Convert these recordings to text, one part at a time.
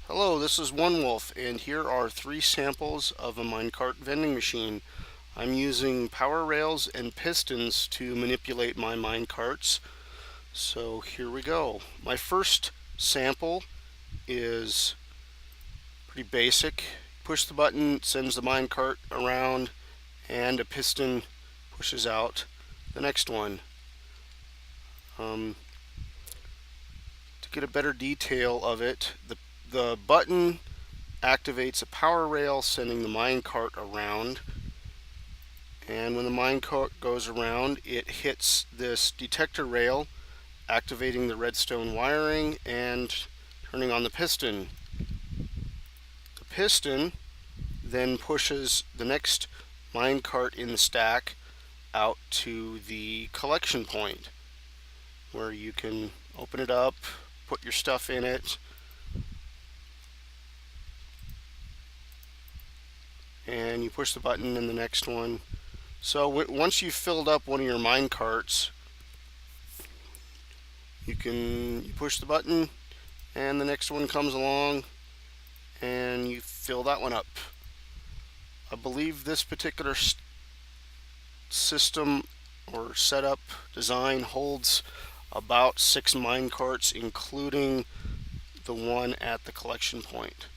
Hello, this is One Wolf, and here are three samples of a minecart vending machine. I'm using power rails and pistons to manipulate my minecarts. So here we go. My first sample is pretty basic. Push the button, sends the minecart around, and a piston pushes out the next one. To get a better detail of it, the button activates a power rail sending the minecart around, and when the minecart goes around it hits this detector rail, activating the redstone wiring and turning on the piston. The piston then pushes the next minecart in the stack out to the collection point where you can open it up, put your stuff in it, and you push the button in the next one. So once you've filled up one of your mine carts, you push the button and the next one comes along and you fill that one up. I believe this particular system or setup design holds about 6 mine carts, including the one at the collection point.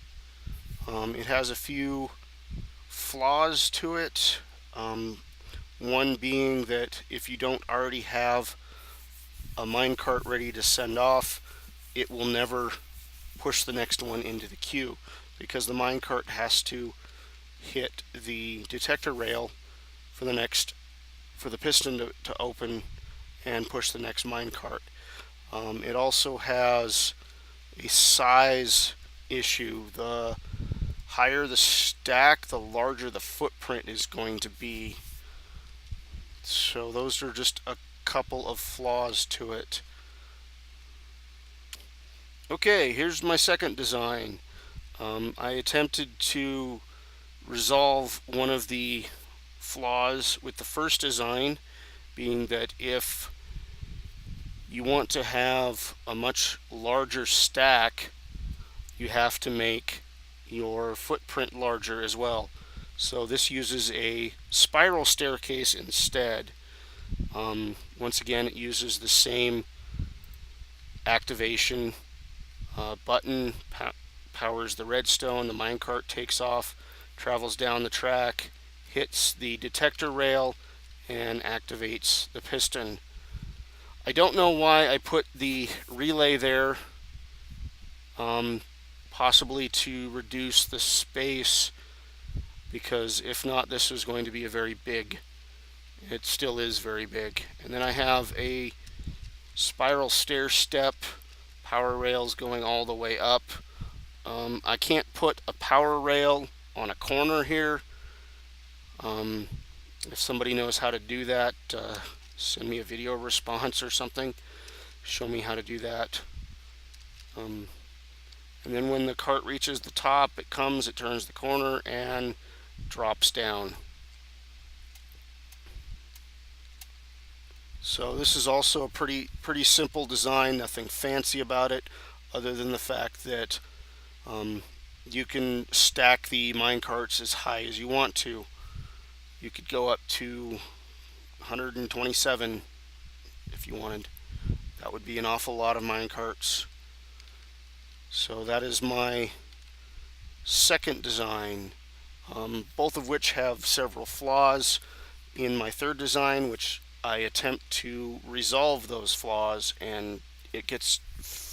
It has a few flaws to it. One being that if you don't already have a minecart ready to send off, it will never push the next one into the queue because the minecart has to hit the detector rail for the piston to open and push the next minecart. It also has a size issue. The higher the stack, the larger the footprint is going to be. So those are just a couple of flaws to it. Okay, here's my second design. I attempted to resolve one of the flaws with the first design, being that if you want to have a much larger stack, you have to make your footprint larger as well. So this uses a spiral staircase instead. Once again, it uses the same activation button, powers the redstone, the minecart takes off, travels down the track, hits the detector rail, and activates the piston. I don't know why I put the relay there, possibly to reduce the space, because if not, this is going to be a very big, it still is very big. And then I have a spiral stair step, power rails going all the way up. I can't put a power rail on a corner here. If somebody knows how to do that, send me a video response or something. Show me how to do that. And then when the cart reaches the top, it turns the corner, and drops down. So this is also a pretty simple design, nothing fancy about it, other than the fact that you can stack the minecarts as high as you want to. You could go up to 127 if you wanted. That would be an awful lot of minecarts. So that is my second design, both of which have several flaws. In my third design, which I attempt to resolve those flaws, and it gets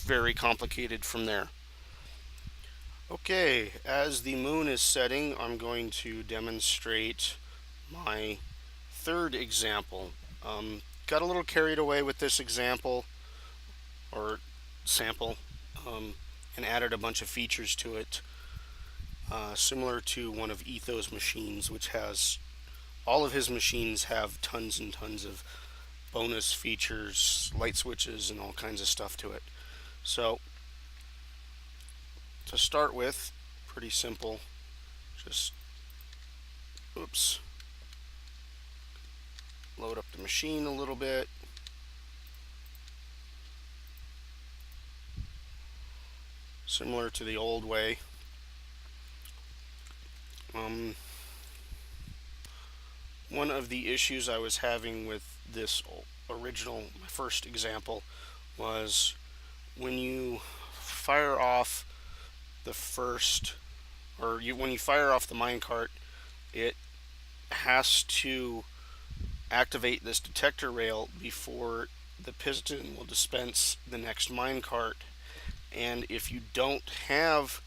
very complicated from there. Okay, as the moon is setting, I'm going to demonstrate my third example. Got a little carried away with this example or sample, and added a bunch of features to it, similar to one of Etho's machines, which has all of his machines have tons and tons of bonus features, light switches, and all kinds of stuff to it. So to start with, pretty simple. Just load up the machine a little bit. similar to the old way. One of the issues I was having with this original, my first example, was when you fire off the first, when you fire off the minecart, it has to activate this detector rail before the piston will dispense the next minecart. And if you don't have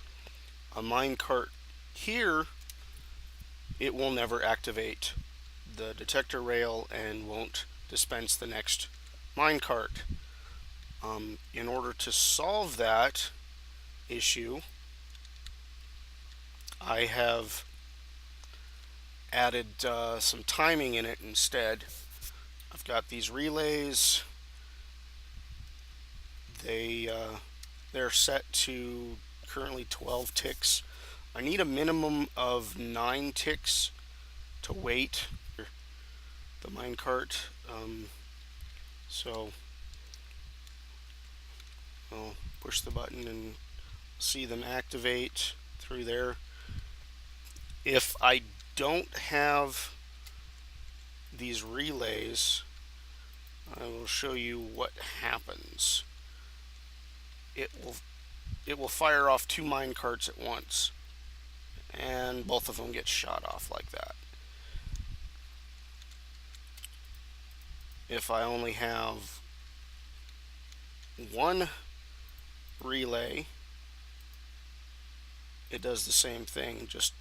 a minecart here, it will never activate the detector rail and won't dispense the next minecart. In order to solve that issue, I have added some timing in it instead. I've got these relays. They're set to currently 12 ticks. I need a minimum of 9 ticks to wait the minecart. So I'll push the button and see them activate through there. If I don't have these relays, I will show you what happens. It will fire off 2 minecarts at once, and both of them get shot off like that. If I only have one relay, it does the same thing, just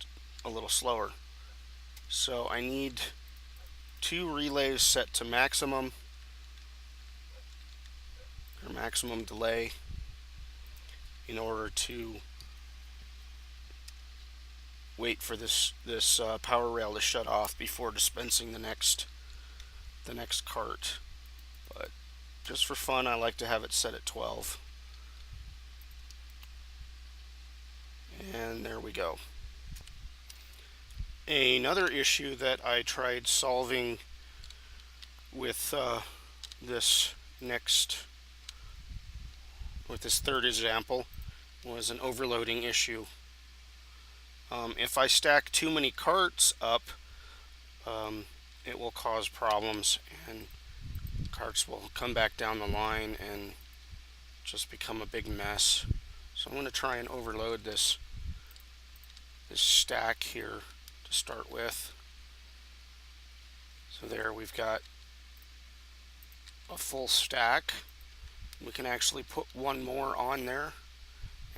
a little slower. So I need 2 relays set to maximum delay in order to wait for this power rail to shut off before dispensing the next cart. But just for fun, I like to have it set at 12. And there we go. Another issue that I tried solving with this third example was an overloading issue. If I stack too many carts up, it will cause problems, and carts will come back down the line and just become a big mess. So I'm going to try and overload this stack here to start with. So there we've got a full stack. We can actually put one more on there,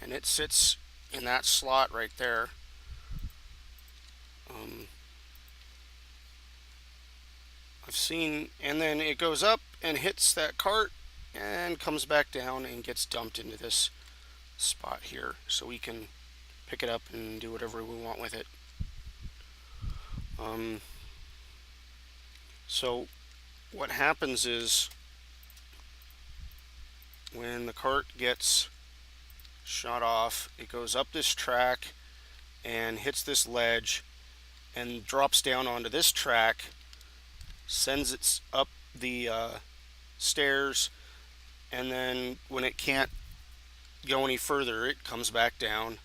and it sits in that slot right there. I've seen, and then it goes up and hits that cart and comes back down and gets dumped into this spot here, so we can pick it up and do whatever we want with it. So what happens is, when the cart gets shot off, it goes up this track and hits this ledge and drops down onto this track, sends it up the stairs, and then when it can't go any further, it comes back down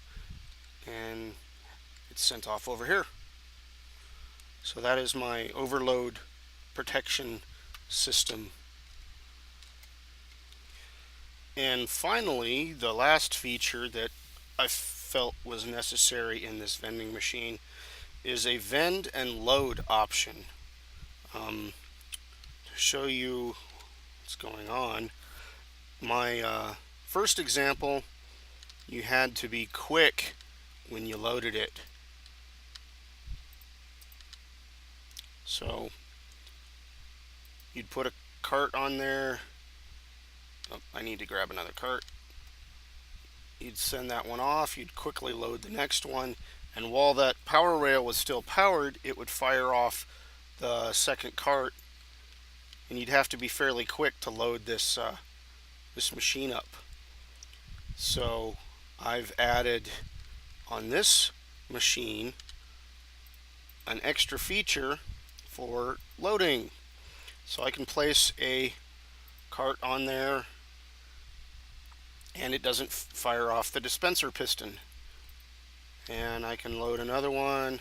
and it's sent off over here. So that is my overload protection system. And finally, the last feature that I felt was necessary in this vending machine is a vend and load option. To show you what's going on, my first example, you had to be quick when you loaded it. So you'd put a cart on there. Oh, I need to grab another cart. You'd send that one off, you'd quickly load the next one, and while that power rail was still powered, it would fire off the second cart, and you'd have to be fairly quick to load this machine up. So I've added on this machine an extra feature for loading. So I can place a cart on there, and it doesn't fire off the dispenser piston. And I can load another one,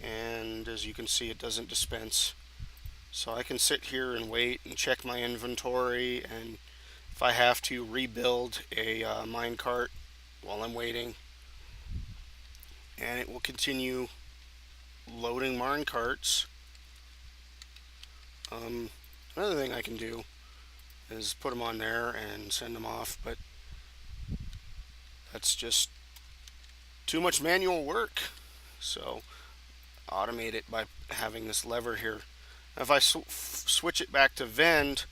and as you can see, it doesn't dispense. So I can sit here and wait and check my inventory, and if I have to, rebuild a minecart while I'm waiting, and it will continue loading minecarts. Another thing I can do is put them on there and send them off, but that's just too much manual work. So automate it by having this lever here. If I switch it back to vend,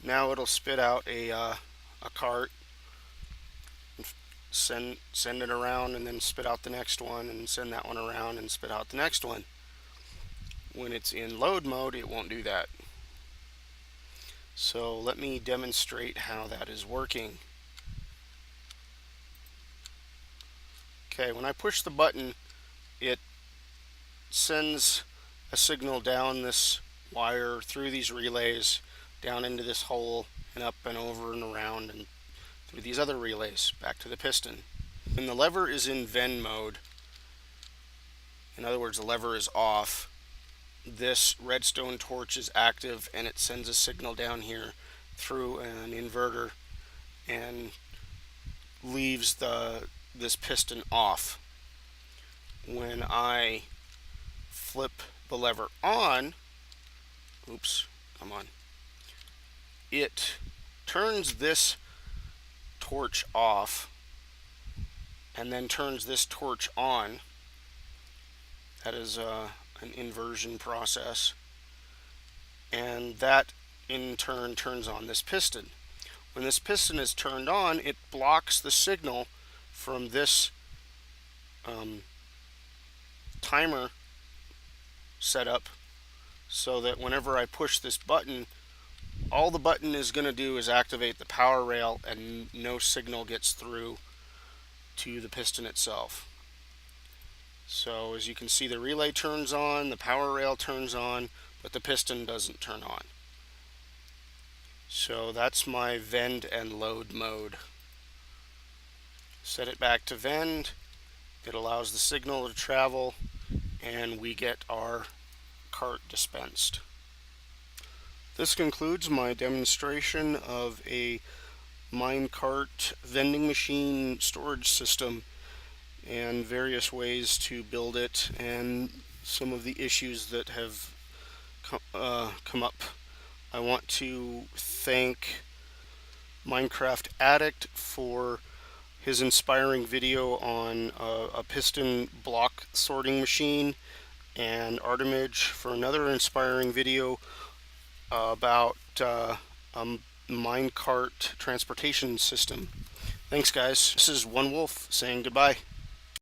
now it'll spit out a cart, send it around, and then spit out the next one, and send that one around and spit out the next one. When it's in load mode, it won't do that. So let me demonstrate how that is working. Okay, when I push the button, it sends a signal down this wire through these relays down into this hole and up and over and around and through these other relays back to the piston. When the lever is in vend mode, in other words the lever is off, this redstone torch is active and it sends a signal down here through an inverter and leaves this piston off. When I flip the lever on, it turns this torch off and then turns this torch on. That is an inversion process, and that in turn turns on this piston. When this piston is turned on, it blocks the signal from this timer setup, so that whenever I push this button, all the button is going to do is activate the power rail and no signal gets through to the piston itself. So as you can see, the relay turns on, the power rail turns on, but the piston doesn't turn on. So that's my vend and load mode. Set it back to vend. It allows the signal to travel, and we get our cart dispensed. This concludes my demonstration of a minecart vending machine storage system and various ways to build it and some of the issues that have come up. I want to thank Minecraftaddict for his inspiring video on a piston block sorting machine, and Armitige for another inspiring video about a minecart transportation system. Thanks guys. This is One Wolf saying goodbye.